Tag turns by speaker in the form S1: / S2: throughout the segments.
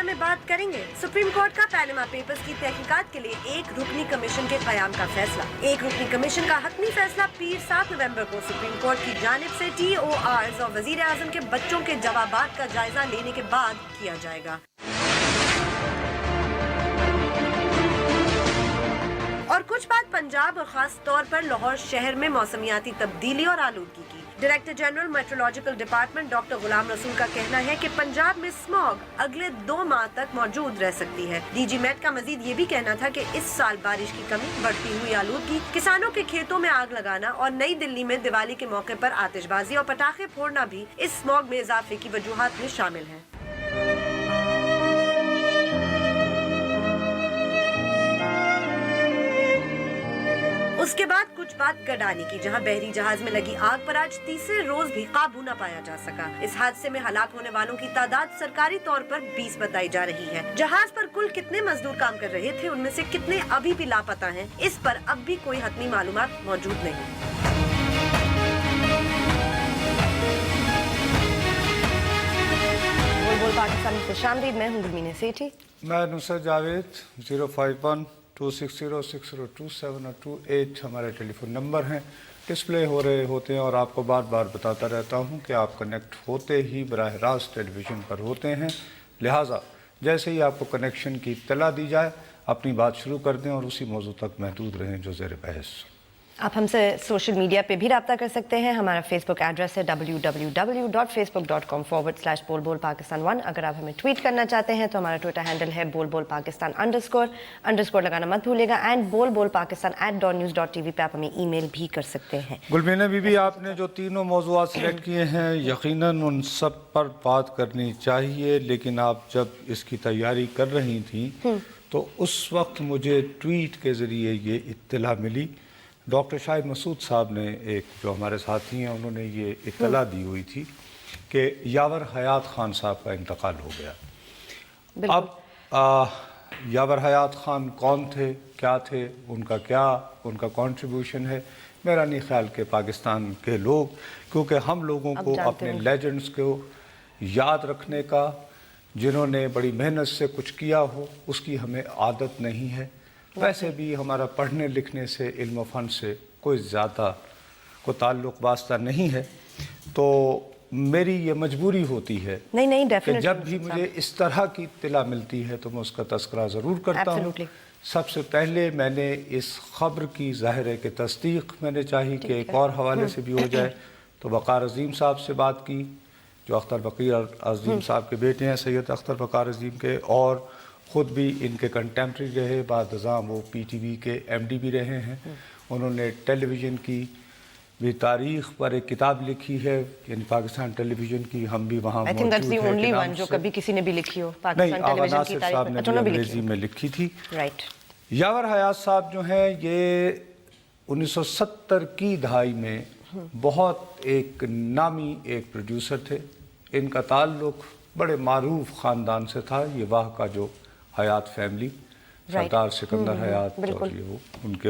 S1: में बात करेंगे सुप्रीम कोर्ट का पैनामा पेपर्स की तहकीकात के लिए एक रुकनी कमीशन के क़याम का फैसला। एक रुकनी कमीशन का हतमी फैसला पीर 7 नवंबर को सुप्रीम कोर्ट की जानिब से TORs और वजीर आजम के बच्चों के जवाबात का जायजा लेने के बाद किया जाएगा। और कुछ बात पंजाब और खास तौर पर लाहौर शहर में मौसमियाती तब्दीली और आलूदगी की। Director general meteorological department doctor Ghulam Rasool का कहना है कि पंजाब में स्मॉग अगले 2 माह तक मौजूद रह सकती है। DG मेट का मजीद ये भी कहना था कि इस साल बारिश की कमी, बढ़ती हुई आलूदगी, किसानों के खेतों में आग लगाना और नई दिल्ली में दिवाली के मौके पर आतिशबाजी और पटाखे फोड़ना भी इस स्मॉग में इजाफे की वजूहात में शामिल है। उसके बाद कुछ बात गडानी की, जहां बहरी जहाज में लगी आग पर आज तीसरे रोज भी काबू न पाया जा सका। इस हादसे में हलाक होने वालों की तादाद सरकारी तौर पर 20 बताई जा रही है। जहाज पर कुल कितने मजदूर काम कर रहे थे, उनमें से कितने अभी भी लापता हैं, इस पर अब भी कोई हतमी मालूमात मौजूद नहीं। बोल पाकिस्तान से शामदीद, मैं हूँ गुलमीना सेठी।
S2: मैं नुसरत जावेद। 051-260-6027 और 28 हमारे टेलीफोन नंबर हैं, डिस्प्ले हो रहे होते हैं और आपको बार बार बताता रहता हूं कि आप कनेक्ट होते ही बराह रास्त टेलीविज़न पर होते हैं। लिहाजा जैसे ही आपको कनेक्शन की इत्तला दी जाए अपनी बात शुरू कर दें और उसी मौजू तक महदूद रहें जो ज़ेर बहस।
S1: आप हमसे सोशल मीडिया पे भी रब्ता कर सकते हैं। हमारा फेसबुक एड्रेस है www.facebook.com/बोल-बोल-पाकिस्तान1। अगर आप हमें ट्वीट करना चाहते हैं तो हमारा ट्विटर हैंडल है बोल-बोल-पाकिस्तान _ लगाना मत भूलिएगा एंड बोल-बोल-पाकिस्तान@news.tv पे आप हमें ईमेल भी कर सकते हैं।
S2: गुलमीना बीबी, आपने जो तीनों मौज़ूआत सिलेक्ट किए हैं यकीनन उन सब पर बात करनी चाहिए, लेकिन आप जब इसकी तैयारी कर रही थी तो उस वक्त मुझे ट्वीट के ज़रिए ये इत्तला मिली। डॉक्टर शाहिद मसूद साहब ने, एक जो हमारे साथी हैं, उन्होंने ये इत्तला दी हुई थी कि यावर हयात खान साहब का इंतकाल हो गया। अब यावर हयात खान कौन थे, क्या थे, उनका कंट्रीब्यूशन है, मेरा नहीं ख्याल कि पाकिस्तान के लोग, क्योंकि हम लोगों को अपने लेजेंड्स को याद रखने का, जिन्होंने बड़ी मेहनत से कुछ किया हो, उसकी हमें आदत नहीं है। वैसे भी हमारा पढ़ने लिखने से, इल्म फ़न से कोई ज़्यादा को ताल्लुक़ वास्ता नहीं है, तो मेरी ये मजबूरी होती है कि जब भी मुझे इस तरह की इत्तला मिलती है तो मैं उसका तज़किरा ज़रूर करता हूँ। सबसे पहले मैंने इस ख़बर की ज़ाहिर है कि तस्दीक मैंने चाही कि एक और हवाले से भी हो जाए, तो वक़ार अज़ीम साहब से बात की, जो अख्तर फ़कीर अज़ीम साहब के बेटे हैं, सैयद अख्तर वक़ार अज़ीम के, और ख़ुद भी इनके कंटेम्प्रेरी रहे, बाद वो PTV के MD भी रहे हैं। उन्होंने टेलीविज़न की भी तारीख़ पर एक किताब लिखी है, यानी पाकिस्तान टेलीविज़न की, हम भी वहाँ मौजूद हैं
S1: जो कभी किसी ने भी लिखी हो। पाकिस्तान टेलीविज़न की तारीख़
S2: साहब ने अंग्रेज़ी में लिखी थी।
S1: राइट।
S2: यावर हयात साहब जो हैं ये 1970 की दहाई में बहुत एक नामी एक प्रोड्यूसर थे। इनका ताल्लुक़ बड़े मारूफ ख़ानदान से था, ये वाह का जो हयात फैमिली, सरदार सिकंदर हयात, और ये उनके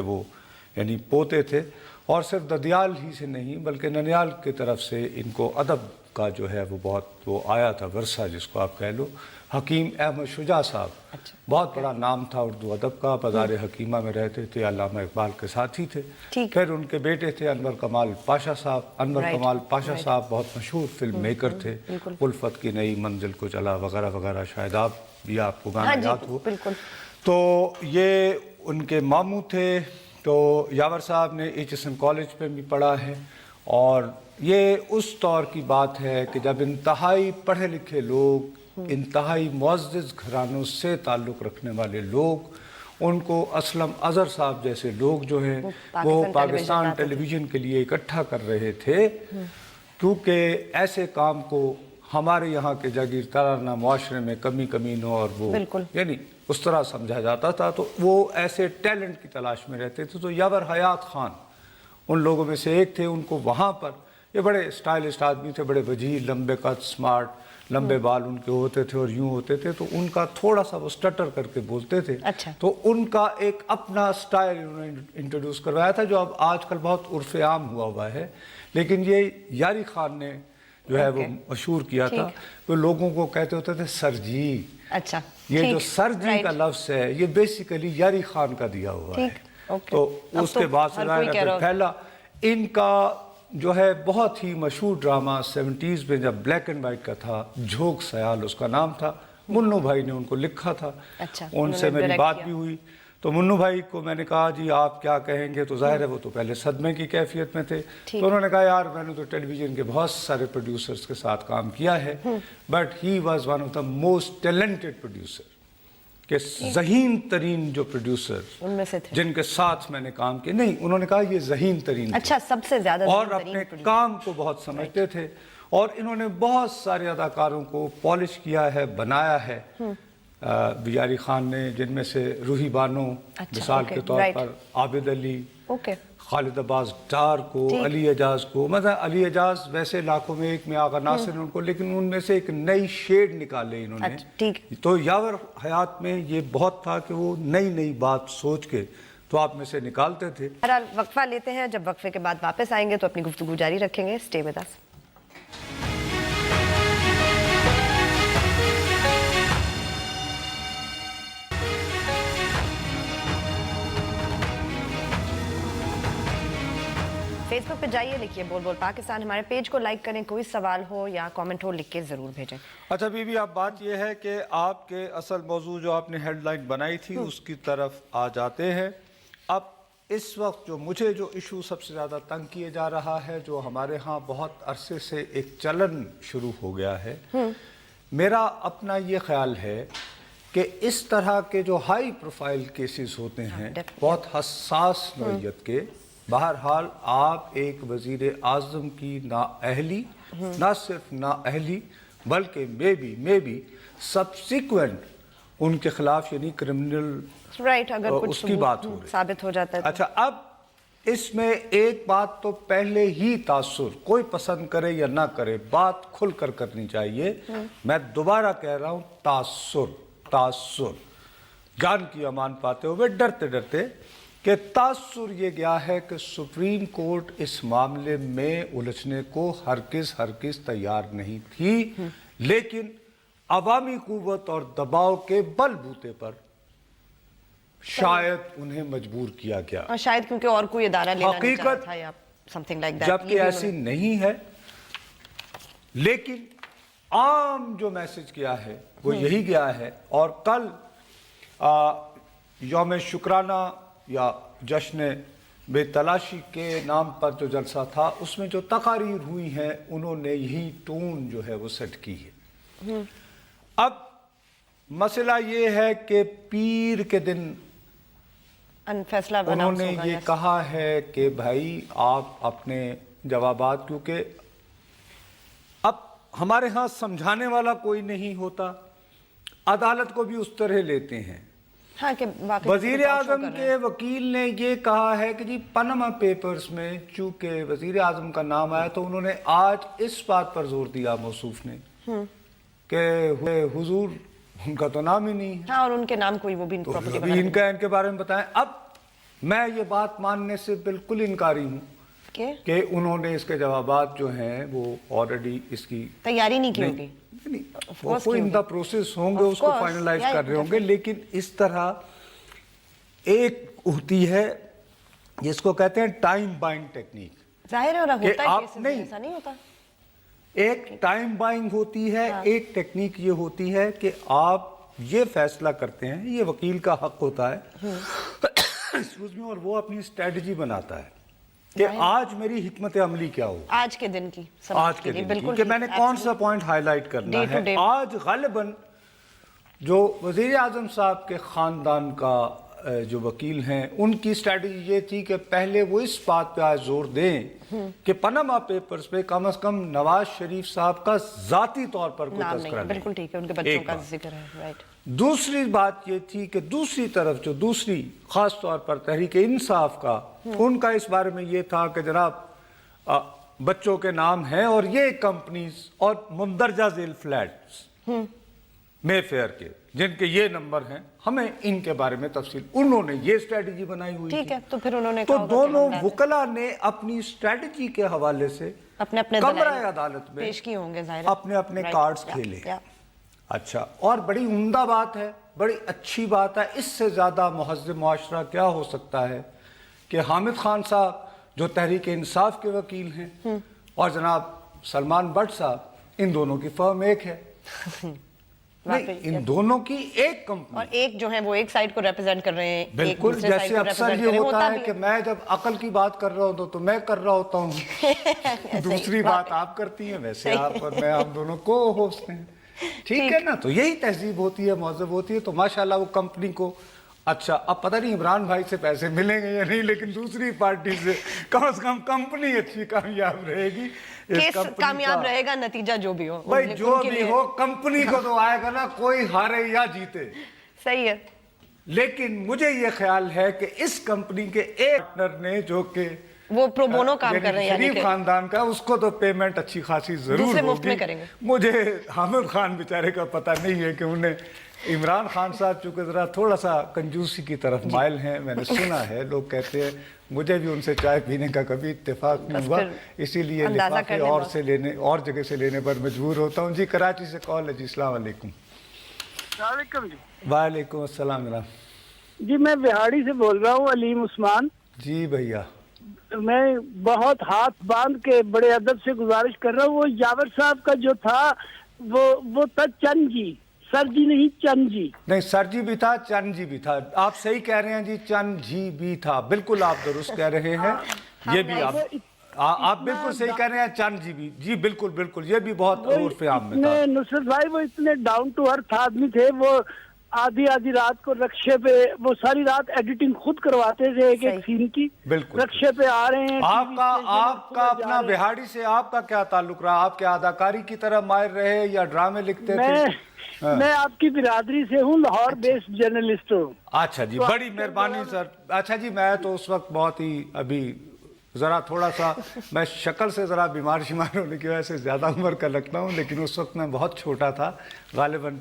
S2: यानी पोते थे। और सिर्फ ददियाल ही से नहीं बल्कि ननियाल की तरफ से इनको अदब का जो है वो आया था, वर्षा जिसको आप कह लो। हकीम अहमद शुजा साहब, बहुत बड़ा नाम था उर्दू अदब का, बाज़ार हकीमा में रहते थे, अल्लामा इकबाल के साथी थे। फिर उनके बेटे थे अनवर कमाल पाशा साहब। अनवर कमाल पाशा साहब बहुत मशहूर फिल्म मेकर थे, उल्फत की नई मंजिल को चला वगैरह वगैरह, शायद आप भी आपको गाना याद हो। तो ये उनके मामू थे। तो यावर साहब ने HSN कॉलेज में भी पढ़ा है, और ये उस दौर की बात है कि जब इंतहाई पढ़े लिखे लोग, इंतहाई मुअज़्ज़ज़ घरानों से ताल्लुक़ रखने वाले लोग, उनको असलम अज़हर साहब जैसे लोग जो हैं वो पाकिस्तान टेलीविज़न के लिए इकट्ठा कर रहे थे, क्योंकि ऐसे काम को हमारे यहाँ के जागीरदाराना मुआशरे में कमी कमीनों और वो यानी उस तरह समझा जाता था, तो वो ऐसे टैलेंट की तलाश में रहते थे। तो यावर हयात खान उन लोगों में से एक थे। उनको वहाँ पर, ये बड़े स्टाइलिस्ट आदमी थे, बड़े वजीर, लंबे कद, स्मार्ट, लंबे बाल उनके होते थे और यूँ होते थे, तो उनका थोड़ा सा वो स्टटर करके बोलते थे। तो उनका एक अपना स्टाइल उन्होंने इंट्रोड्यूस करवाया था, जो अब आजकल बहुत उर्फ़ आम हुआ है। लेकिन ये यारी खान ने जो है वो मशहूर किया था। वो लोगों को कहते होते थे सर जी।
S3: अच्छा,
S2: ये जो सर जी का लफ्ज़ है ये बेसिकली यारी खान का दिया हुआ है। तो उसके बाद से फैला। इनका जो है बहुत ही मशहूर ड्रामा 70s में जब ब्लैक एंड वाइट का था, झोंक सयाल उसका नाम था, मुन्नू भाई ने उनको लिखा था।
S3: अच्छा,
S2: उनसे मेरी बात भी हुई तो मुन्नू भाई को मैंने कहा जी आप क्या कहेंगे, तो जाहिर है वो तो पहले सदमे की कैफियत में थे। तो उन्होंने कहा यार मैंने तो टेलीविज़न के बहुत सारे प्रोड्यूसर्स के साथ काम किया है, but he was one of the most talented producer, के ज़हीन तरीन जो प्रोड्यूसर
S3: उनमें से थे
S2: जिनके साथ मैंने काम किया। नहीं, उन्होंने कहा ये ज़हीन तरीन
S3: अच्छा, सबसे ज्यादा
S2: और अपने काम को बहुत समझते थे, और इन्होंने बहुत सारे अदाकारों को पॉलिश किया है, बनाया है। बिजारी खान ने, जिनमें से रूही बानो मिसाल के तौर पर, आबिद अली, खालिद अब्बास डार को, अली एजाज को, मतलब अली एजाज वैसे लाखों में एक में आगा नासिर ने उनको, लेकिन उनमें से एक नई शेड निकाले इन्होंने। तो यावर हयात में ये बहुत था कि वो नई नई बात सोच के तो आप में से निकालते थे।
S3: वक्फा लेते हैं, जब वक्फे के बाद वापस आएंगे तो अपनी गुफ्तगू जारी रखेंगे। Stay with us. फेसबुक पे जाइए, लिखिए बोल बोल पाकिस्तान, हमारे पेज को लाइक करें, कोई सवाल हो या कमेंट हो लिख के ज़रूर भेजें।
S2: अच्छा बीबी, अब बात यह है कि आपके असल मौजू जो आपने हेडलाइन बनाई थी उसकी तरफ आ जाते हैं। अब इस वक्त जो इशू सबसे ज़्यादा तंग किए जा रहा है, जो हमारे यहाँ बहुत अरसे से एक चलन शुरू हो गया है, मेरा अपना ये ख्याल है कि इस तरह के जो हाई प्रोफाइल केसेस होते हैं, बहुत हसास नौइयत के, बहरहाल आप एक वज़ीर आज़म की नाअहली, ना सिर्फ नाअहली बल्कि मे बी सब्सिक्वेंट उनके खिलाफ यानी क्रिमिनल
S3: अगर कुछ
S2: उसकी बात हो रही
S3: साबित हो जाता है तो।
S2: अच्छा, अब इसमें एक बात तो पहले ही तासुर, कोई पसंद करे या ना करे, बात खुल कर करनी चाहिए। मैं दोबारा कह रहा हूँ, तासुर जान की अमान पाते हुए डरते डरते कि तासुर ये गया है कि सुप्रीम कोर्ट इस मामले में उलझने को हरगिज़ तैयार नहीं थी, लेकिन अवामी कुव्वत और दबाव के बलबूते पर शायद उन्हें मजबूर किया गया,
S3: और शायद क्योंकि और कोई इदारा लेना नहीं
S2: हकीकत
S3: था या समथिंग लाइक दैट,
S2: जबकि ऐसी नहीं है। लेकिन आम जो मैसेज किया है वो यही गया है। और कल यौम शुक्राना या जश्न बेतलाशी के नाम पर जो जलसा था, उसमें जो तकारीर हुई हैं उन्होंने यही टोन जो है वो सेट की है। अब मसला ये है कि पीर के दिन
S3: फैसला
S2: उन्होंने ये कहा है कि भाई आप अपने जवाबात, क्योंकि अब हमारे यहाँ समझाने वाला कोई नहीं होता, अदालत को भी उस तरह लेते हैं।
S3: हाँ,
S2: वजीर आजम के वकील ने ये कहा है कि जी पनामा पेपर्स में चूंकि वजीर आजम का नाम आया तो उन्होंने आज इस बात पर जोर दिया मौसूफ ने कि हुजूर उनका तो नाम ही नहीं है।
S3: हाँ, और उनके नाम कोई वो भी
S2: तो अभी इनके बारे में बताएं। अब मैं ये बात मानने से बिल्कुल इनकारी हूँ कि उन्होंने इसके जवाबात जो हैं वो ऑलरेडी इसकी तैयारी नहीं की होगी, वो कोई इन द प्रोसेस होंगे, उसको फाइनलाइज कर रहे होंगे। लेकिन इस तरह एक होती है जिसको कहते हैं टाइम बाइंग टेक्निक,
S3: जाहिर होता है
S2: आप नहीं,
S3: ऐसा नहीं होता। एक
S2: टाइम बाइंग होती है, एक टेक्निक ये होती है कि आप ये फैसला करते हैं, ये वकील का हक होता है और वो अपनी स्ट्रेटजी बनाता है कि आज मेरी हिकमत अमली क्या हो,
S3: आज के दिन की,
S2: आज के दिन की, कि मैंने कौन सा पॉइंट हाईलाइट करना है। आज गालिबन जो वजीर आजम साहब के खानदान का जो वकील हैं, उनकी स्ट्रेटजी ये थी कि पहले वो इस बात पे आज जोर दें कि पनामा पेपर्स पे कम से कम नवाज शरीफ साहब का जाती तौर पर कोई तज़किरा नहीं।
S3: बिल्कुल ठीक है, उनके बच्चों का जिक्र है, राइट।
S2: दूसरी बात ये थी कि दूसरी तरफ जो दूसरी खास तौर पर तहरीक इंसाफ का, उनका इस बारे में ये था कि जनाब बच्चों के नाम हैं और ये कंपनीज और मुंदरजा झेल फ्लैट्स मे फेयर के जिनके ये नंबर हैं, हमें इनके बारे में तफसील, उन्होंने ये स्ट्रेटजी बनाई हुई
S3: ठीक
S2: थी।
S3: है, तो फिर उन्होंने
S2: तो
S3: कहा होगा कि
S2: दोनों
S3: हम डालें।
S2: वकला ने अपनी स्ट्रेटजी के हवाले से
S3: अपने अपने
S2: कमरा
S3: दलाइल
S2: अदालत में
S3: पेश किए होंगे, जाहिर है।
S2: अपने अपने
S3: Right.
S2: कार्ड्स
S3: Yeah,
S2: खेले।
S3: yeah.
S2: अच्छा, और बड़ी उम्दा बात है, बड़ी अच्छी बात है, इससे ज्यादा मुहज़्ज़ब मुआशरा क्या हो सकता है कि हामिद खान साहब जो तहरीक इंसाफ के वकील हैं और जनाब सलमान भट्ट साहब, इन दोनों की फर्म एक है। नहीं, इन दोनों की एक कंपनी,
S3: और एक जो है वो एक साइड को रिप्रेजेंट कर रहे हैं, एक
S2: बिल्कुल।
S3: दूसरे
S2: जैसे
S3: साइड को
S2: अक्सर
S3: represent
S2: ये
S3: कर रहे हैं,
S2: होता है
S3: भी
S2: कि मैं जब अकल की बात कर रहा होता हूं तो मैं कर रहा होता हूँ दूसरी बात आप करती हैं, वैसे आप और मैं, आप दोनों को होस्ट हैं, ठीक है ना। तो यही तहजीब होती है, महज़ब होती है। तो माशाल्लाह वो कंपनी को, अच्छा अब पता नहीं इमरान भाई से पैसे मिलेंगे या नहीं, लेकिन दूसरी पार्टी से कम कंपनी अच्छी कामयाब रहेगी।
S3: केस कामयाब रहेगा, नतीजा जो भी हो
S2: भाई जो भी हो, कंपनी को तो आएगा ना, कोई हारे या जीते।
S3: सही है।
S2: लेकिन मुझे ये ख्याल है कि इस कंपनी के एक पार्टनर ने, जो कि
S3: वो प्रो बोनो काम कर रहे हैं,
S2: शरीफ खानदान का, उसको तो पेमेंट अच्छी खासी जरूर
S3: दूसरे मुफ्त
S2: होगी।
S3: में करेंगे।
S2: मुझे हामिद खान बेचारे का पता नहीं है कि उन्हें, इमरान खान साहब चूंकि जरा थोड़ा सा कंजूसी की तरफ माइल हैं, मैंने सुना है, लोग कहते हैं, मुझे भी उनसे चाय पीने का कभी इत्तेफाक नहीं हुआ, इसीलिए लिफाफे और जगह से लेने पर मजबूर होता हूँ। जी कराची से कॉल है जी, अस्सलाम वालेकुम। वालेकुम अस्सलाम जनाब।
S4: जी मैं बिहाड़ी से बोल रहा हूँ, अलीम उस्मान।
S2: जी भैया,
S4: मैं बहुत हाथ बांध के बड़े अदब से गुजारिश कर रहा हूँ, वो यावर साहब का जो था वो था चंद जी, सर जी नहीं, चंद जी।
S2: नहीं, सर जी भी था, चंद जी भी था, आप सही कह रहे हैं जी, चंद जी भी था, बिल्कुल आप दुरुस्त कह रहे हैं। ये भी आप बिल्कुल सही कह रहे हैं, चंद जी भी, जी बिल्कुल बिल्कुल, ये भी बहुत उर्फ आम में था।
S4: नुसरत भाई वो इतने डाउन टू अर्थ आदमी थे, वो आधी आधी रात को रक्शे पे, वो सारी रात एडिटिंग खुद करवाते थे एक एक सीन की,
S2: बिल्कुल
S4: रक्शे पे आ रहे हैं।
S2: आपका अपना बिहाड़ी से आपका क्या ताल्लुक रहा? आपके अदाकारी की तरह माहिर रहे या ड्रामे लिखते थे?
S4: मैं आपकी बिरादरी से हूँ, लाहौर बेस्ड जर्नलिस्ट हूँ।
S2: अच्छा जी, बड़ी मेहरबानी सर। अच्छा जी, मैं तो उस वक्त बहुत ही अभी ज़रा थोड़ा सा, मैं शक्ल से ज़रा बीमार शिमार होने की वजह से ज़्यादा उम्र का लगता हूँ, लेकिन उस वक्त मैं बहुत छोटा था, गालिबन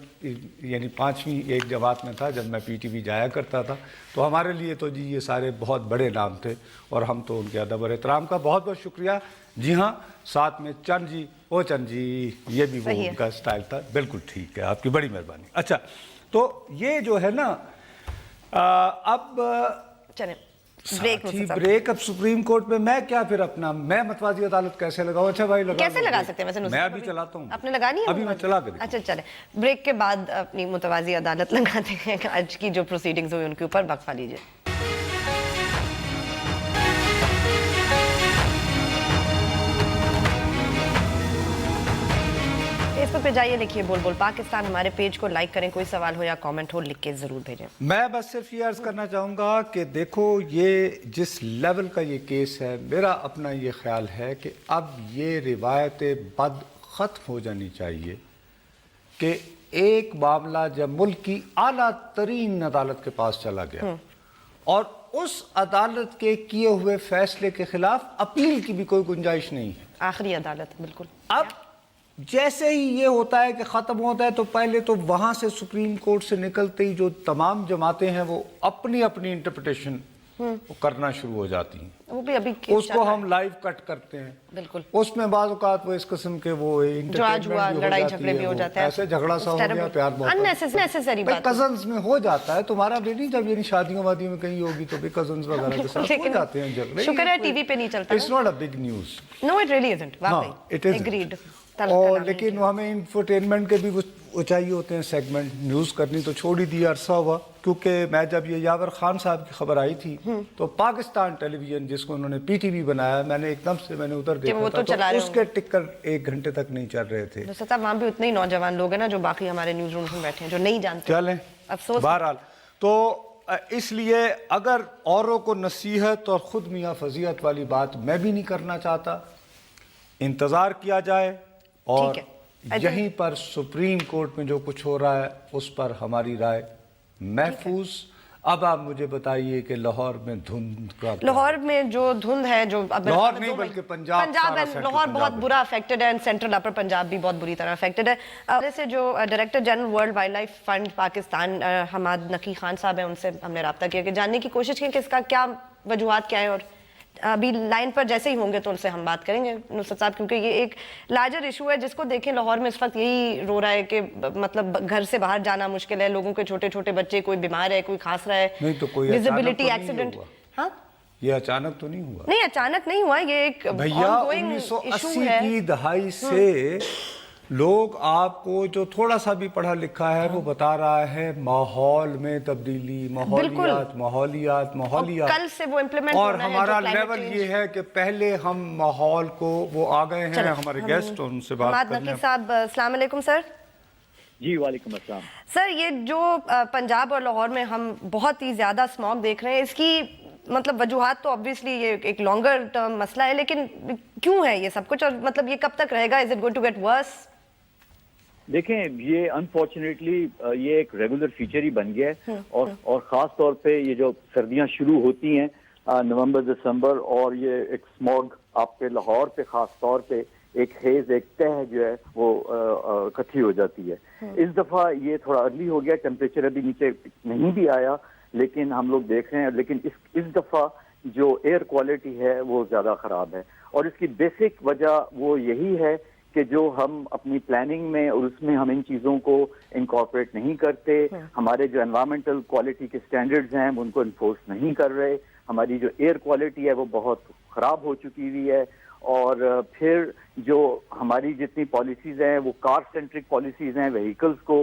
S2: यानी 5वीं एक जमात में था जब मैं पीटीवी जाया करता था। तो हमारे लिए तो जी ये सारे बहुत बड़े नाम थे और हम तो उनके अदब और एहतराम का बहुत बहुत शुक्रिया। जी हाँ, साथ में चंद जी, ओ चंद जी, ये भी वो उनका स्टाइल था। बिल्कुल ठीक है, आपकी बड़ी मेहरबानी। अच्छा, तो ये जो है ना, अब
S3: चले
S2: ब्रेक अब सुप्रीम कोर्ट में मैं क्या फिर अपना, मैं मतवाजी अदालत कैसे लगाऊं? अच्छा भाई
S3: कैसे लगा सकते हैं वैसे?
S2: मैं अभी चलाता हूँ।
S3: आपने लगानी है?
S2: अभी मैं चला कर।
S3: अच्छा चले, ब्रेक के बाद अपनी मुतवाजी अदालत लगाते हैं। आज की जो प्रोसीडिंग्स हुई उनके ऊपर वक्फा लीजिए। फेसबुक पे जाइए, लिखिए बोल बोल पाकिस्तान, हमारे पेज को लाइक करें, कोई सवाल हो या कमेंट हो लिख के जरूर भेजें।
S2: मैं बस सिर्फ ये अर्ज करना चाहूँगा कि देखो, ये जिस लेवल का ये केस है, मेरा अपना ये ख्याल है कि अब ये रिवायत बद ख़त्म हो जानी चाहिए कि एक मामला जब मुल्क की आला तरीन अदालत के पास चला गया और उस अदालत के किए हुए फैसले के खिलाफ अपील की भी कोई गुंजाइश नहीं है।
S3: आखिरी अदालत, बिल्कुल।
S2: अब जैसे ही ये होता है कि ख़त्म होता है, तो पहले तो वहाँ से सुप्रीम कोर्ट से निकलते ही जो तमाम जमातें हैं वो अपनी अपनी इंटरप्रिटेशन करना शुरू हो जाती हैं।
S3: वो भी अभी
S2: उसको हम लाइव कट करते हैं,
S3: बिल्कुल।
S2: उसमें बाज़ औक़ात वो इस किस्म के वो
S3: जो आज हुआ, लड़ाई झगड़े भी हो जाते हैं,
S2: ऐसे झगड़ा सा हो गया, प्यार
S3: अननेसेसरी बात,
S2: कजन्स में हो जाता है। तुम्हारा भी नहीं, जब ये शादियों वादियों में कहीं होगी तो भी कजन्स वगैरह के साथ हो जाते हैं झगड़े।
S3: शुक्र है टीवी पे नहीं चलता।
S2: It's not a big news.
S3: No it really isn't, वाकई
S2: इट इज
S3: एग्रीड।
S2: और लेकिन हमें इंफोटेनमेंट के भी वो चाहिए होते हैं सेगमेंट, न्यूज़ करनी तो छोड़ ही दिया, अरसा हुआ। क्योंकि मैं जब ये यावर खान साहब की खबर आई थी तो पाकिस्तान टेलीविजन, जिसको उन्होंने पीटीवी बनाया, मैंने एकदम से मैंने उधर देखा था, तो उसके टिकर 1 घंटे तक नहीं चल रहे थे।
S3: तो वहाँ भी उतने ही नौजवान लोग हैं ना जो बाकी हमारे न्यूज़ रूम में बैठे हैं, जो नहीं जानते।
S2: चलें,
S3: अफसोस।
S2: बहरहाल तो इसलिए अगर औरों को नसीहत और खुद मियाँ फजीहत वाली बात मैं भी नहीं करना चाहता, इंतज़ार किया जाए और यहीं पर सुप्रीम कोर्ट में जो कुछ हो रहा है उस पर हमारी राय महफूज अब आप मुझे बताइए कि लाहौर में धुंध का क्या?
S3: लाहौर में जो धुंध है जो अब
S2: लाहौर नहीं बल्कि पंजाब सारा
S3: है,
S2: सेंट्रल
S3: लाहौर बहुत
S2: पंजाब
S3: बुरा अफेक्टेड है एंड सेंट्रल अपर पंजाब भी बहुत बुरी तरह अफेक्टेड है। जैसे जो director general World Wildlife Fund Pakistan Hammad Naqi Khan साहब हैं, उनसे हमने रब्ता किया कि जानने की कोशिश की कि इसका क्या वजूहात क्या है, और अभी लाइन पर जैसे ही होंगे तो उनसे हम बात करेंगे नुसरत साहब, क्योंकि ये एक लार्जर इशू है जिसको देखें लाहौर में इस वक्त यही रो रहा है कि मतलब घर से बाहर जाना मुश्किल है, लोगों के छोटे छोटे बच्चे, कोई बीमार है, कोई खांस रहा है,
S2: नहीं तो कोई
S3: विजिबिलिटी
S2: अचानक तो नहीं
S3: एक्सीडेंट।
S2: हुआ।
S3: हाँ
S2: ये अचानक तो नहीं हुआ।
S3: नहीं, अचानक नहीं हुआ, ये एक
S2: भैया
S3: ongoing issue
S2: 1980
S3: है।
S2: की दहाई से लोग आपको जो थोड़ा सा भी पढ़ा लिखा है वो बता रहा है माहौल में तब्दीली, माहौलियात।
S3: कल से वो इम्प्लीमेंट
S2: और हमारा लेवल ये है कि पहले हम माहौल को, वो आ गए हैं हमारे गेस्ट, उनसे बात
S3: हमाद
S2: करने।
S3: नकी साहब, अस्सलाम वालेकुम सर।
S5: जी वालेकुम अस्सलाम।
S3: सर, ये जो पंजाब और लाहौर में हम बहुत ही ज्यादा स्मॉग देख रहे हैं, इसकी मतलब वजूहात तो ऑब्वियसली ये एक लॉन्गर टर्म मसला है, लेकिन क्यों है ये सब कुछ, और मतलब ये कब तक रहेगा? Is it going to get worse?
S5: देखें, ये अनफॉर्चुनेटली ये एक रेगुलर फीचर ही बन गया है, और ख़ास तौर पे ये जो सर्दियां शुरू होती हैं नवंबर दिसंबर, और ये एक स्मॉग आपके लाहौर पे ख़ास तौर पे एक हेज, एक तह जो है वो इकट्ठी हो जाती है। इस दफ़ा ये थोड़ा अर्ली हो गया, टेम्परेचर अभी नीचे नहीं भी आया, लेकिन हम लोग देख रहे हैं, लेकिन इस दफ़ा जो एयर क्वालिटी है वो ज़्यादा ख़राब है, और इसकी बेसिक वजह वो यही है कि जो हम अपनी प्लानिंग में और उसमें हम इन चीज़ों को इनकॉर्पोरेट नहीं करते, हमारे जो एनवायरमेंटल क्वालिटी के स्टैंडर्ड्स हैं वो उनको इन्फोर्स नहीं कर रहे, हमारी जो एयर क्वालिटी है वो बहुत ख़राब हो चुकी हुई है, और फिर जो हमारी जितनी पॉलिसीज़ हैं वो कार सेंट्रिक पॉलिसीज़ हैं, व्हीकल्स को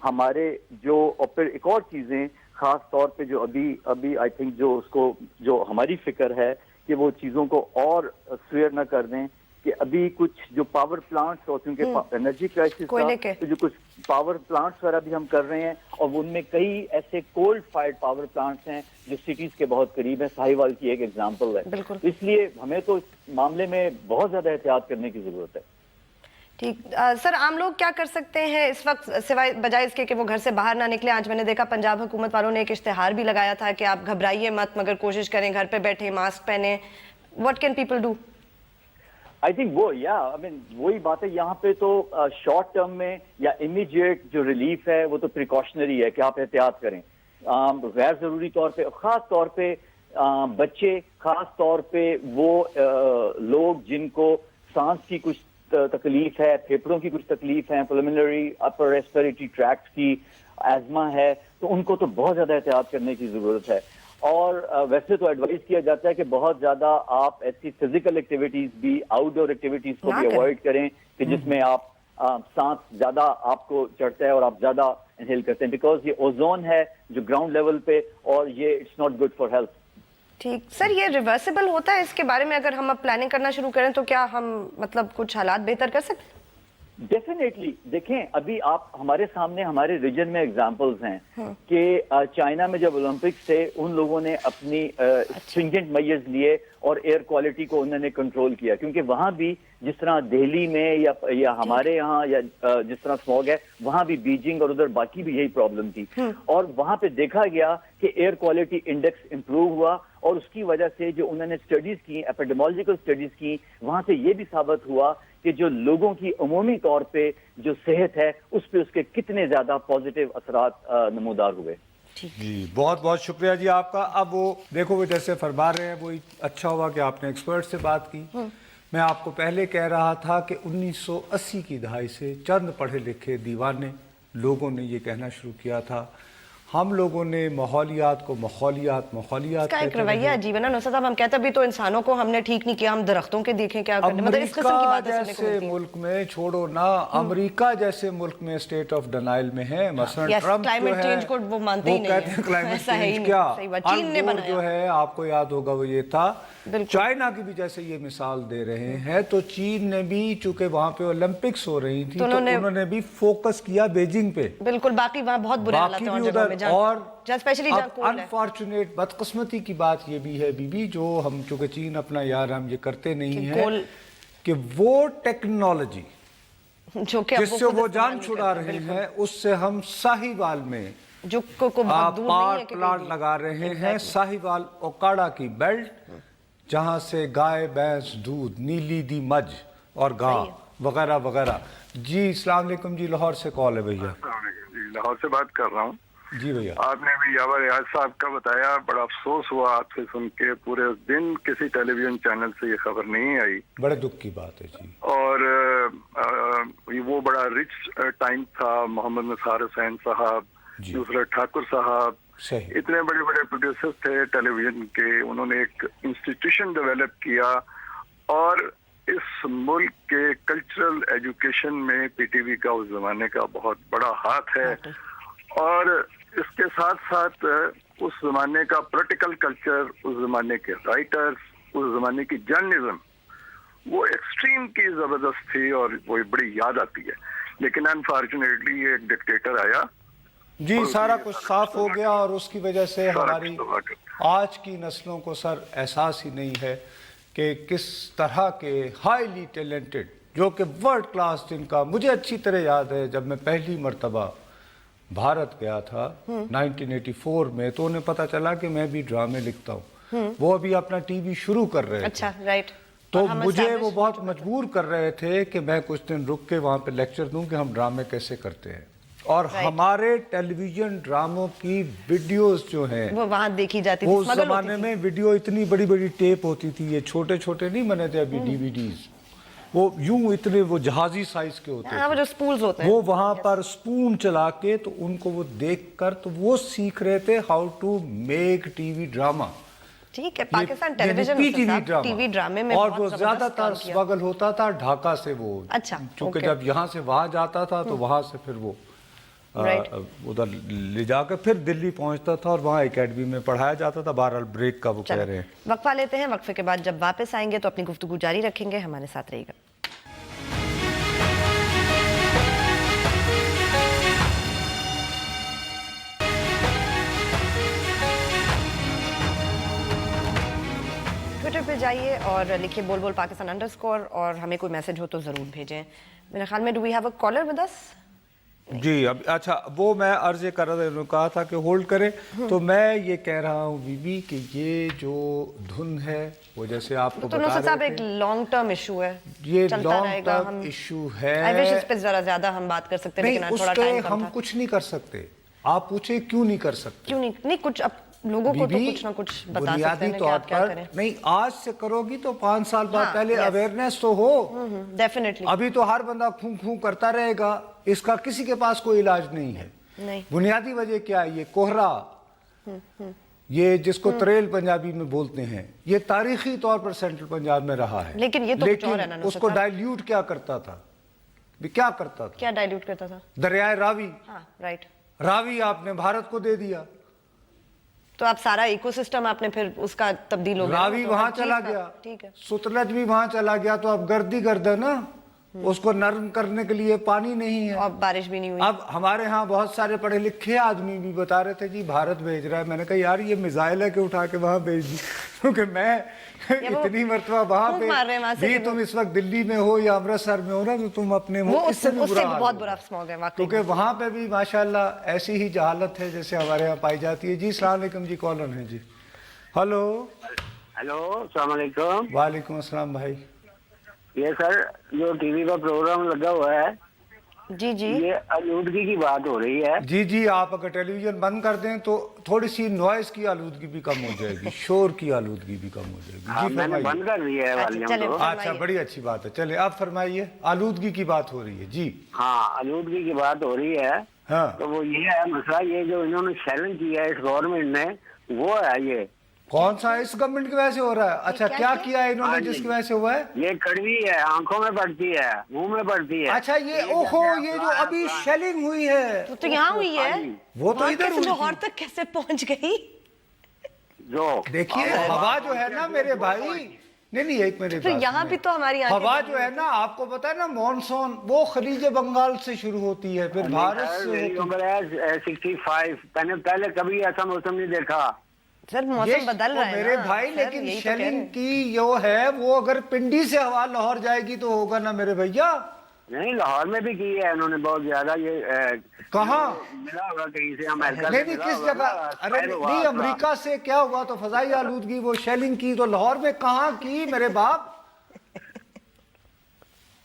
S5: हमारे जो, और फिर एक और चीज़ें खास तौर पे जो अभी आई थिंक जो हमारी फिक्र है कि वो चीज़ों को और स्वेयर न कर दें, कि अभी कुछ जो पावर प्लांट्स, और क्योंकि एनर्जी क्राइसिस था तो जो कुछ पावर प्लांट्स वगैरह भी हम कर रहे हैं, और उनमें कई ऐसे कोल्ड फायर्ड पावर प्लांट्स हैं जो सिटीज के बहुत करीब है, साहिवाल की एक एग्जांपल है। इसलिए हमें तो इस मामले में बहुत ज्यादा एहतियात करने की जरूरत है।
S3: ठीक सर, आम लोग क्या कर सकते हैं इस वक्त सिवाय बजाय इसके कि वो घर से बाहर ना निकले? आज मैंने देखा पंजाब हुकूमत वालों ने एक इश्तेहार भी लगाया था कि आप घबराइए मत, मगर कोशिश करें घर पे बैठे, मास्क पहने। What can people do?
S5: I think वही बात है, यहाँ पे तो शॉर्ट टर्म में या इमीडिएट जो रिलीफ है वो तो प्रिकॉशनरी है कि आप एहतियात करें। गैर जरूरी तौर पे, खास तौर पे बच्चे, खास तौर पे वो लोग जिनको सांस की कुछ तकलीफ है, फेफड़ों की कुछ तकलीफ है, प्रिलिमिनरी अपर रेस्पिरेटरी ट्रैक्ट की एजमा है, तो उनको तो बहुत ज्यादा एहतियात करने की जरूरत है। और वैसे तो एडवाइस किया जाता है कि बहुत ज्यादा आप ऐसी फिजिकल एक्टिविटीज भी, आउटडोर एक्टिविटीज को भी अवॉइड करें कि जिसमें आप सांस ज्यादा आपको चढ़ता है और आप ज्यादा इनहेल करते हैं, बिकॉज ये ओजोन है जो ग्राउंड लेवल पे, और ये it's not good for health.
S3: ठीक सर, ये रिवर्सिबल होता है? इसके बारे में अगर हम अब प्लानिंग करना शुरू करें तो क्या हम मतलब कुछ हालात बेहतर कर सकते हैं?
S5: डेफिनेटली। देखें, अभी आप हमारे सामने हमारे रीजन में एग्जांपल्स हैं कि चाइना में जब ओलंपिक्स थे उन लोगों ने अपनी स्ट्रिंजेंट मेजर्स लिए और एयर क्वालिटी को उन्होंने कंट्रोल किया, क्योंकि वहां भी जिस तरह दिल्ली में या हमारे यहाँ या जिस तरह स्मॉग है, वहां भी बीजिंग और उधर बाकी भी यही प्रॉब्लम थी, और वहां पे देखा गया कि एयर क्वालिटी इंडेक्स इंप्रूव हुआ, और उसकी वजह से जो उन्होंने स्टडीज की, एपिडेमोलॉजिकल स्टडीज की, वहां से ये भी साबित हुआ कि जो लोगों की अमूमी तौर पे जो सेहत है उस पे उसके कितने ज्यादा पॉजिटिव असरात नमूदार हुए।
S2: जी, बहुत बहुत शुक्रिया जी आपका। अब वो देखो, वो जैसे फरमा रहे हैं, वो अच्छा हुआ कि आपने एक्सपर्ट से बात की। मैं आपको पहले कह रहा था कि 1980 की दहाई से चंद पढ़े लिखे दीवाने लोगों ने ये कहना शुरू किया था, हम लोगों ने माहौलियात को माहौलियात
S3: इसका एक रवैया अजीब है ना नुसरत साहब। हम कहते भी तो इंसानों को हमने ठीक नहीं किया, हम दरख्तों के देखें क्या करने, मतलब इस किस्म की बातें सुनने को मिलती हैं।
S2: जैसे मुल्क में छोड़ो ना, अमेरिका जैसे मुल्क में स्टेट ऑफ डिनाइल में है। मसलन ट्रम्प
S3: क्लाइमेट चेंज को वो मानते ही नहीं है,
S2: कहते हैं क्लाइमेट चेंज क्या,
S3: चीन ने बनाया
S2: जो है, आपको याद होगा वो ये था। चाइना की भी जैसे ये मिसाल दे रहे हैं, तो चीन ने भी, चूंकि वहां पे ओलंपिक्स हो रही थी, तो उन्होंने भी फोकस किया बीजिंग पे।
S3: बिल्कुल, बाकी वहां बहुत बुरे हालात हैं
S2: और
S3: स्पेशली
S2: अनफॉर्चुनेट बदकिस्मती की बात ये भी है बीबी, जो हम चूंकि चीन अपना यार, हम ये करते नहीं है कि वो टेक्नोलॉजी जिससे वो जान छुड़ा रहे हैं, उससे हम साहिवाल में
S3: जो को बहुत दूर नहीं है
S2: पावर
S3: कि
S2: प्लांट
S3: कहीं
S2: लगा रहे हैं
S3: Exactly.
S2: साहिवाल ओकाड़ा की बेल्ट, जहां से गाय भैंस दूध, नीली दी मज और गांव वगैरह वगैरह। जी अस्सलाम वालेकुम जी, लाहौर से कॉल है भैया।
S6: जी लाहौर से बात कर रहा हूँ।
S2: जी भैया।
S6: आपने भी यावर रियाज साहब का बताया, बड़ा अफसोस हुआ आपसे सुन के, पूरे दिन किसी टेलीविजन चैनल से ये खबर नहीं आई
S2: बड़े दुख की बात है जी।
S6: और वो बड़ा रिच टाइम था। मोहम्मद निसार हुसैन साहब,
S2: जी।
S6: नुसरत ठाकुर साहब,
S2: सही।
S6: इतने बड़े बड़े प्रोड्यूसर्स थे टेलीविजन के। उन्होंने एक इंस्टीट्यूशन डेवलप किया और इस मुल्क के कल्चरल एजुकेशन में पीटीवी का उस जमाने का बहुत बड़ा हाथ है। और इसके साथ साथ उस जमाने का पॉलिटिकल कल्चर, उस जमाने के राइटर्स, उस जमाने की जर्नलिज्म, वो एक्सट्रीम की जबरदस्त थी और वो बड़ी याद आती है। लेकिन अनफॉर्चुनेटली ये एक डिक्टेटर आया
S2: जी, सारा कुछ साफ हो गया और उसकी वजह से
S6: सारा
S2: हमारी
S6: कुछ तबाह कर
S2: आज की नस्लों को सर एहसास ही नहीं है कि किस तरह के हाईली टैलेंटेड, जो कि वर्ल्ड क्लास, जिनका मुझे अच्छी तरह याद है जब मैं पहली मर्तबा भारत गया था 1984 में, तो उन्हें पता चला कि मैं भी ड्रामे लिखता हूँ। वो अभी अपना टीवी शुरू कर रहे थे।
S3: अच्छा, राइट।
S2: तो मुझे वो बहुत मजबूर कर रहे थे कि मैं कुछ दिन रुक के वहाँ पे लेक्चर दूं कि हम ड्रामे कैसे करते हैं। और हमारे टेलीविजन ड्रामों की वीडियोस जो हैं
S3: वो वहां देखी जाती थी,
S2: वो उस
S3: स्मगल
S2: जमाने
S3: होती थी।
S2: में वीडियो इतनी बड़ी बड़ी टेप होती थी, ये छोटे छोटे नहीं बने थे अभी डीवीडीज, वो यूं इतने वो जहाजी साइज के होते
S3: हाँ, वो
S2: थे।
S3: जो स्पूल्स होते हैं
S2: वो वहां पर स्पून चला के तो उनको वो देख कर तो वो सीख रहे थे how to make TV drama.
S3: ठीक है, पाकिस्तान टेलीविजन टीवी ड्रामे में
S2: और
S3: बहुत
S2: वो
S3: जबरदस्त
S2: ज्यादातर
S3: काम किया।
S2: स्ट्रगल होता था ढाका से। वो
S3: अच्छा,
S2: क्योंकि
S3: ओके।
S2: जब यहाँ से वहां जाता था तो वहां से फिर वो
S3: राइट।
S2: उधर ले जाकर फिर दिल्ली पहुंचता था और वहाँ एकेडमी में पढ़ाया जाता था। बहरहाल ब्रेक का वो कह रहे हैं।
S3: वक्फा लेते हैं, वक्फे के बाद जब वापस आएंगे तो अपनी गुफ्तगू जारी रखेंगे। हमारे साथ रहिएगा। ट्विटर पे जाइए और लिखिए बोल बोल पाकिस्तान अंडरस्कोर, और हमें कोई मैसेज हो तो जरूर भेजें। मेरे ख्याल में do we have a caller with us?
S2: जी अब अच्छा, वो मैं अर्ज ये कर रहा था, उन्होंने कहा था कि होल्ड करें, तो मैं ये कह रहा हूँ बीबी कि ये जो धुन है वो जैसे आपको
S3: तो
S2: बता
S3: नुसरत साहब
S2: रहे
S3: एक
S2: थे,
S3: लॉन्ग टर्म इशू है,
S2: ये
S3: चलता
S2: लॉन्ग
S3: रहेगा।
S2: टर्म इशू है।
S3: आई विश इस पे जरा ज्यादा हम बात कर सकते हैं,
S2: नहीं,
S3: लेकिन
S2: उस
S3: थोड़ा
S2: पे
S3: टाइम कम
S2: हम
S3: था।
S2: कुछ नहीं कर सकते। आप पूछे क्यों नहीं कर सकते?
S3: क्यों नहीं? नहीं, कुछ अब लोगों को तो
S2: बीबी,
S3: कुछ ना कुछ बता सकते
S2: बुनियादी
S3: हैं कि
S2: तौर
S3: आप क्या
S2: पर
S3: करें।
S2: नहीं, आज से करोगी तो 5 साल बाद
S3: हाँ,
S2: पहले
S3: yes.
S2: अवेयरनेस तो हो।
S3: डेफिनेटली
S2: अभी तो हर बंदा खूं खूं करता रहेगा, इसका किसी के पास कोई इलाज नहीं है।
S3: नहीं।
S2: बुनियादी वजह क्या है? ये कोहरा, ये जिसको तरेल पंजाबी में बोलते हैं, ये तारीखी तौर पर सेंट्रल पंजाब में रहा है।
S3: लेकिन ये तो कुछ और है ना नुसरत
S2: उसको
S3: साहब।
S2: डाइल्यूट क्या करता था? क्या करता था?
S3: क्या डाइल्यूट करता था?
S2: दरियाए रावी,
S3: हाँ, राइट।
S2: रावी आपने भारत को दे दिया,
S3: तो आप सारा इकोसिस्टम आपने फिर उसका तब्दील हो गया।
S2: रावी
S3: तो
S2: वहां
S3: हर चीज
S2: चला
S3: का-
S2: गया,
S3: ठीक है।
S2: सुतलज भी वहां चला गया, तो अब गर्दी गर्द है ना, उसको नरम करने के लिए पानी नहीं है।
S3: और बारिश भी नहीं हुई।
S2: अब हमारे यहाँ बहुत सारे पढ़े लिखे आदमी भी बता रहे थे जी भारत भेज रहा है। मैंने कहा यार ये मिसाइल है कि उठा के वहां भेज दी, क्योंकि मैं
S3: वो
S2: इतनी मरतबा वहां
S3: फूंक
S2: पे
S3: मार रहे हैं वहां से
S2: भी,
S3: कि
S2: तुम इस वक्त दिल्ली में हो या अमृतसर में हो ना, तो तुम अपने
S3: वो
S2: इससे भी
S3: उससे
S2: हाल
S3: बहुत
S2: होगा।
S3: बुरा स्मॉग है वाकई
S2: क्योंकि
S3: में।
S2: वहां पे भी माशाल्लाह ऐसी ही जहालत है जैसे हमारे यहाँ पाई जाती है। जी अस्सलाम वालेकुम जी, कॉलर है जी। हेलो।
S4: हेलो, अस्सलाम वालेकुम।
S2: वालेकुम अस्सलाम भाई।
S4: ये सर जो टीवी का प्रोग्राम लगा हुआ है,
S3: जी जी।
S4: ये आलूदगी की बात हो रही है।
S2: जी जी, आप अगर टेलीविजन बंद कर दें तो थोड़ी सी नॉइस की आलूदगी भी कम हो जाएगी, शोर की आलूदगी भी कम हो जाएगी।
S4: हाँ,
S2: जी
S4: मैंने
S2: फरमाइए।
S4: बंद कर दिया है
S3: अच्छा,
S4: वॉल्यूम
S3: चले।
S4: को।
S2: अच्छा,
S3: फरमाइए।
S2: बड़ी अच्छी बात है। चले आप फरमाइए, आलूदगी की बात हो रही है जी।
S4: हाँ, आलूदगी की बात हो रही है।
S2: हाँ,
S4: तो वो ये है मसला, ये जो इन्होंने चैलेंज किया है इस गवर्नमेंट ने, वो है ये
S2: कौन सा इस गवर्नमेंट की वजह से हो रहा है? अच्छा, क्या किया है इन्होंने
S4: हाँ जी।
S2: जिसकी वजह से हुआ है?
S4: ये कड़वी है, आंखों में पड़ती है, मुंह में पड़ती है।
S2: अच्छा, ये ओहो, ये जो अभी शेलिंग हुई है
S3: तो यहाँ हुई है,
S2: वो तो
S3: वहाँ
S2: इधर
S3: कैसे
S2: हुई
S3: लाहौर
S2: थी।
S3: तक कैसे पहुंच गई?
S4: जो
S2: देखिए हवा जो है ना मेरे भाई, नहीं एक मेरे
S3: फिर
S2: बात
S3: यहाँ
S2: सुनिए।
S3: भी तो हमारी आंखें
S2: हवा
S3: बंद
S2: जो है ना, आपको पता है ना, मॉनसून वो खलीज बंगाल से शुरू होती है, फिर भारत से
S4: मेरी
S2: होती है।
S4: उम्र है 65। मैंने पहले कभी ऐसा मौसम नहीं देखा।
S3: सर
S2: ये
S3: मौसम बदल
S2: वो
S3: रहा है
S2: मेरे
S3: ना,
S2: भाई,
S3: सर,
S2: लेकिन
S3: यही तो कह रहे
S2: शेलिंग
S3: हैं।
S2: की जो है वो अगर पिंडी से हवा लाहौर जाएगी तो होगा ना मेरे भैया।
S4: نہیں لاہور میں بھی کی ہے انہوں نے بہت زیادہ. یہ
S2: کہاں
S4: ملا ہوگا کہیں سے امریکہ
S2: نہیں نہیں کس جگہ؟ ارے نہیں امریکہ سے کیا ہوا تو فضائی آلودگی وہ شیلنگ کی تو لاہور میں کہاں کی میرے باپ؟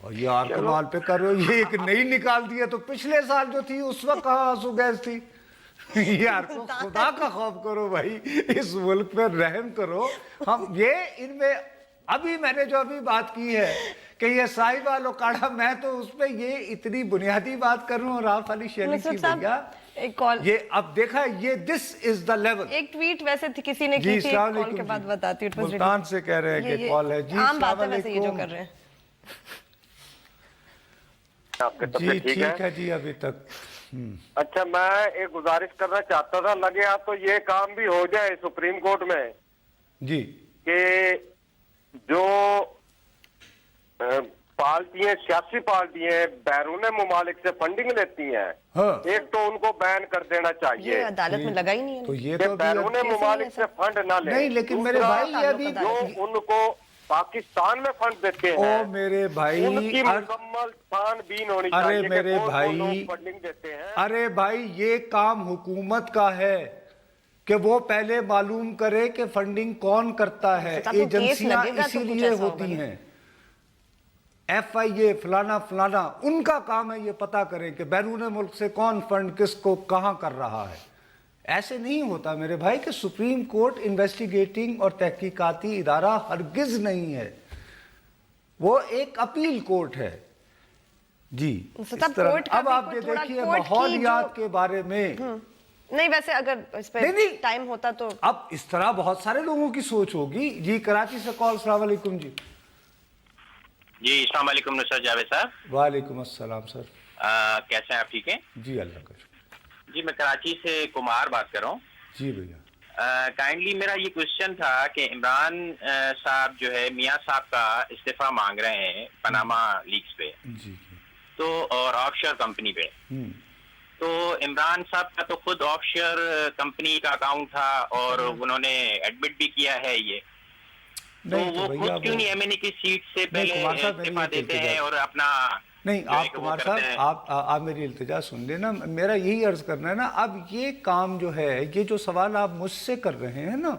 S2: اور یہ آر کمال پہ کر رہے ہو, یہ ایک نئی نکال دی ہے تو پچھلے سال جو تھی اس وقت کہاں آنسو گیس تھی؟ یار کو خدا کا خوف کرو بھائی, اس ملک پہ رحم کرو. ہم یہ ان میں ابھی میں نے جو ابھی بات کی ہے کہ یہ صاحبہ لوکاڑا, میں تو اس پہ یہ اتنی بنیادی بات کر رہا ہوں راف علی شیلنگ کی بھیا.
S3: ایک کال,
S2: یہ اب دیکھا یہ دس از دا لیول.
S3: ایک ٹویٹ ویسے کسی نے کی تھی, کال کے بعد بتاتی ہوں.
S2: ملتان سے کہہ رہے ہیں کہ کال ہے. جی
S3: عام بات ہے
S2: السلام
S3: ویسے یہ جو کر
S2: علیکم.
S3: رہے ہیں.
S2: جی ٹھیک ہے جی ابھی تک.
S7: اچھا میں ایک گزارش کرنا چاہتا تھا, لگے آپ تو یہ کام بھی ہو جائے سپریم کورٹ میں
S2: جی
S7: کہ جو پارٹیاں, سیاسی پارٹیاں بیرون ممالک سے فنڈنگ لیتی ہیں, ایک تو ان کو بین کر دینا چاہیے.
S3: یہ عدالت میں لگا ہی نہیں ہے
S2: تو یہ
S7: کہ
S2: تو
S7: بیرون ممالک سے فنڈ نہ لیں.
S2: نہیں لیکن میرے بھائی یہ ابھی
S7: جو ان کو پاکستان میں فنڈ دیتے ہیں
S2: او میرے بھائی,
S7: ان کی مکمل چھان بین ہونی
S2: ارے
S7: چاہیے
S2: میرے
S7: کہ کون
S2: بھائی,
S7: لوگ فنڈنگ دیتے ہیں.
S2: ارے بھائی یہ کام حکومت کا ہے کہ وہ پہلے معلوم کرے کہ فنڈنگ کون کرتا ہے. ایجنسیاں اسی لیے ہوتی ہیں, ایف آئی اے فلانا فلانا, ان کا کام ہے یہ پتا کریں کہ بیرون ملک سے کون فنڈ کس کو کہاں کر رہا ہے. ایسے نہیں ہوتا میرے بھائی کہ سپریم کورٹ انویسٹیگیٹنگ اور تحقیقاتی ادارہ ہرگز نہیں ہے, وہ ایک اپیل کورٹ ہے. جی اب آپ یہ دیکھیے ماحولیات کے بارے میں
S3: نہیں, ویسے اگر اس پہ ٹائم ہوتا تو
S2: اب اس طرح بہت سارے لوگوں کی سوچ ہوگی. جی کراچی سے کال. السلام علیکم. جی
S8: جی السلام علیکم نصرت جاوید صاحب.
S2: وعلیکم السلام سر.
S8: کیسے ہیں آپ, ٹھیک ہیں؟
S2: جی اللہ کا شکر.
S8: جی میں کراچی سے کمار بات کر رہا ہوں.
S2: جی بھیا.
S8: کائنڈلی میرا یہ کوشچن تھا کہ عمران صاحب جو ہے میاں صاحب کا استعفیٰ مانگ رہے ہیں پاناما لیکس پہ,
S2: جی
S8: تو اور آف شور کمپنی پہ. تو عمران صاحب کا تو خود آف شور کمپنی کا اکاؤنٹ تھا اور انہوں نے ایڈمٹ بھی کیا ہے یہ, تو وہ خود کیوں نہیں ایم این اے کی سیٹ سے پہلے استعفیٰ دیتے ہیں اور اپنا
S2: نہیں. آپ کمار صاحب آپ میری التجا سن لیں نا, میرا یہی عرض کرنا ہے نا. اب یہ کام جو ہے, یہ جو سوال آپ مجھ سے کر رہے ہیں نا,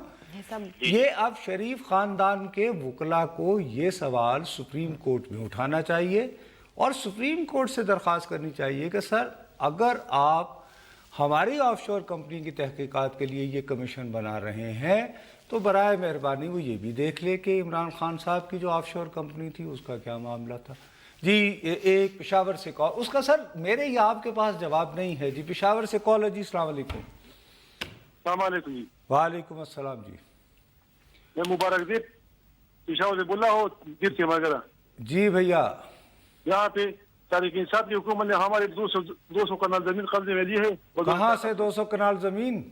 S2: یہ اب شریف خاندان کے وکلا کو یہ سوال سپریم کورٹ میں اٹھانا چاہیے اور سپریم کورٹ سے درخواست کرنی چاہیے کہ سر اگر آپ ہماری آف شور کمپنی کی تحقیقات کے لیے یہ کمیشن بنا رہے ہیں تو برائے مہربانی وہ یہ بھی دیکھ لے کہ عمران خان صاحب کی جو آف شور کمپنی تھی اس کا کیا معاملہ تھا. جی ایک پشاور سے کال, اس کا سر میرے یا آپ کے پاس جواب نہیں ہے. جی پشاور سے کال ہے. جی السلام علیکم.
S9: السلام علیکم. جی
S2: وعلیکم السلام. جی
S9: میں مبارک دیپ پشاور سے بول رہا ہوں, جیت سے مگر.
S2: جی بھیا.
S9: یہاں پہ تاریخ انصاف کی حکومت نے ہمارے 200 کنال زمین قبضے میں لی ہے.
S2: کہاں سے 200 کنال زمین؟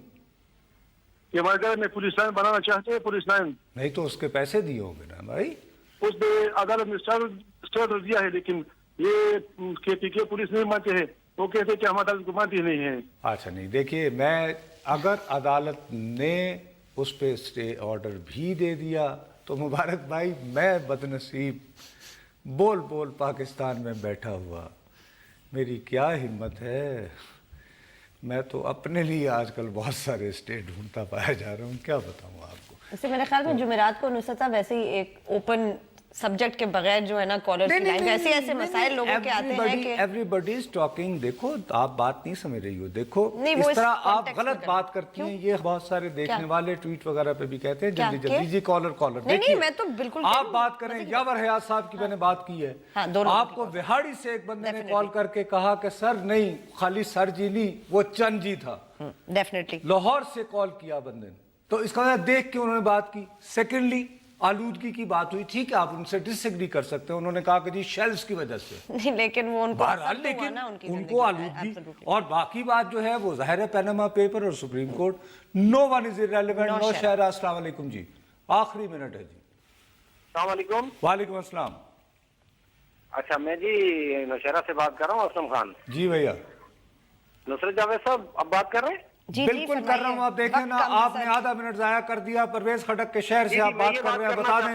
S9: یہ ہمارے گھر میں پولیس لائن بنانا چاہتے ہیں. پولیس لائن
S2: نہیں تو اس کے پیسے دیے ہوں گے نا بھائی.
S9: اس نے عدالت میں اسٹارٹ دیا ہے, لیکن یہ کے پی کے پولیس نہیں مانتے ہیں. وہ کہتے ہیں کہ ہم عدالت کو مانتی نہیں ہیں.
S2: اچھا نہیں, دیکھیے میں اگر عدالت نے اس پہ اسٹے آرڈر بھی دے دیا تو مبارک بھائی, میں بدنصیب بول بول پاکستان میں بیٹھا ہوا, میری کیا ہمت ہے. میں تو اپنے لیے آج کل بہت سارے اسٹے ڈھونڈتا پایا جا رہا ہوں, کیا بتاؤں آپ کو.
S3: اسے میرے خیال میں جمعرات کو نصرت صاحب ویسے ہی ایک اوپن سبجیکٹ کے بغیر جو ہے نا کالرز کی لائن ایسے ایسے مسائل لوگوں کے آتے ہیں کہ
S2: ایوری بڈی از ٹاکنگ. دیکھو آپ بات نہیں سمجھ رہی ہو, دیکھو اس طرح آپ غلط بات کرتی ہیں. یہ بہت سارے دیکھنے والے ٹویٹ وغیرہ پہ بھی کہتے ہیں جلدی جلدی. جی کالر
S3: نہیں میں تو بالکل
S2: آپ بات کریں. یاور حیات صاحب کی میں نے بات کی ہے, آپ کو وہاڑی سے ایک بندے نے کال کر کے کہا کہ سر نہیں, خالی سر جی نہیں وہ چند جی تھا.
S3: ڈیفینیٹلی
S2: لاہور سے کال کیا بندے نے, تو اس کا دیکھ کے انہوں نے بات کی. سیکنڈلی آلودگی کی بات ہوئی, ٹھیک ہے آپ ان سے ڈس ایگری کر سکتے ہیں, انہوں نے کہا کہ جی شیلز کی وجہ سے
S3: نہیں, لیکن وہ ان کو
S2: لیکن ان کو آلودگی اور باقی بات جو ہے وہ ظاہر ہے پیناما پیپر اور supreme court. No one is irrelevant. Nowshera. السلام علیکم. جی آخری منٹ ہے. جی
S7: السلام علیکم.
S2: وعلیکم السلام.
S7: اچھا میں جی نوشہرہ سے بات کر رہا ہوں, اسلم خان.
S2: جی بھیا.
S7: نصرت جاوید صاحب اب بات کر رہے ہیں؟
S2: بالکل کر رہا ہوں. آپ دیکھیں نا, آپ نے آدھا منٹ ضائع کر دیا. پرویز خٹک کے شہر سے آپ بات کر رہے ہیں, بتا دیں.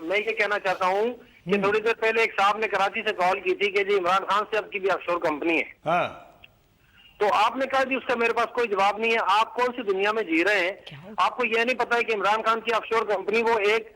S7: میں یہ کہنا چاہتا ہوں کہ تھوڑی دیر پہلے ایک صاحب نے کراچی سے کال کی تھی کہ جی عمران خان صاحب کی بھی آف شور کمپنی ہے.
S2: ہاں
S7: تو آپ نے کہا جی اس کا میرے پاس کوئی جواب نہیں ہے, آپ کون سی دنیا میں جی رہے ہیں؟ آپ کو یہ نہیں پتا ہے کہ عمران خان کی آف شور کمپنی وہ ایک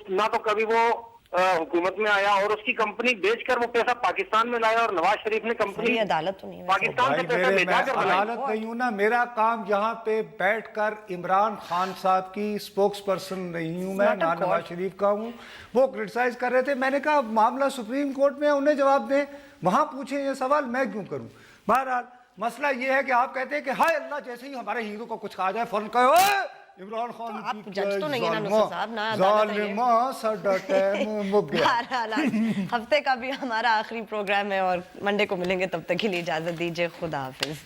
S7: نہ تو کبھی وہ حکومت میں آیا اور اس کی کمپنی بیچ کر وہ پیسہ پاکستان میں لایا, اور نواز شریف نے کمپنی
S3: عدالت تو نہیں
S7: پاکستان سے پیسہ بھیجا کر بنائی.
S2: عدالت نہیں ہوں نا, میرا کام یہاں پہ بیٹھ کر عمران خان صاحب کی اسپوکس پرسن نہیں ہوں میں, نہ نواز شریف کا ہوں. وہ کرٹیسائز کر رہے تھے, میں نے کہا معاملہ سپریم کورٹ میں, انہیں جواب دیں, وہاں پوچھیں یہ سوال, میں کیوں کروں. بہرحال مسئلہ یہ ہے کہ آپ کہتے ہیں کہ ہائے اللہ جیسے ہی ہمارے ہیرو کو کچھ کہا جائے فوراً کہو عمران خان
S3: آپ جج تو نہیں ہے نا نصر صاحب, نہ عدالت ہے. ہفتے کا بھی ہمارا آخری پروگرام ہے اور منڈے کو ملیں گے, تب تک کے لیے اجازت دیجیے, خدا حافظ.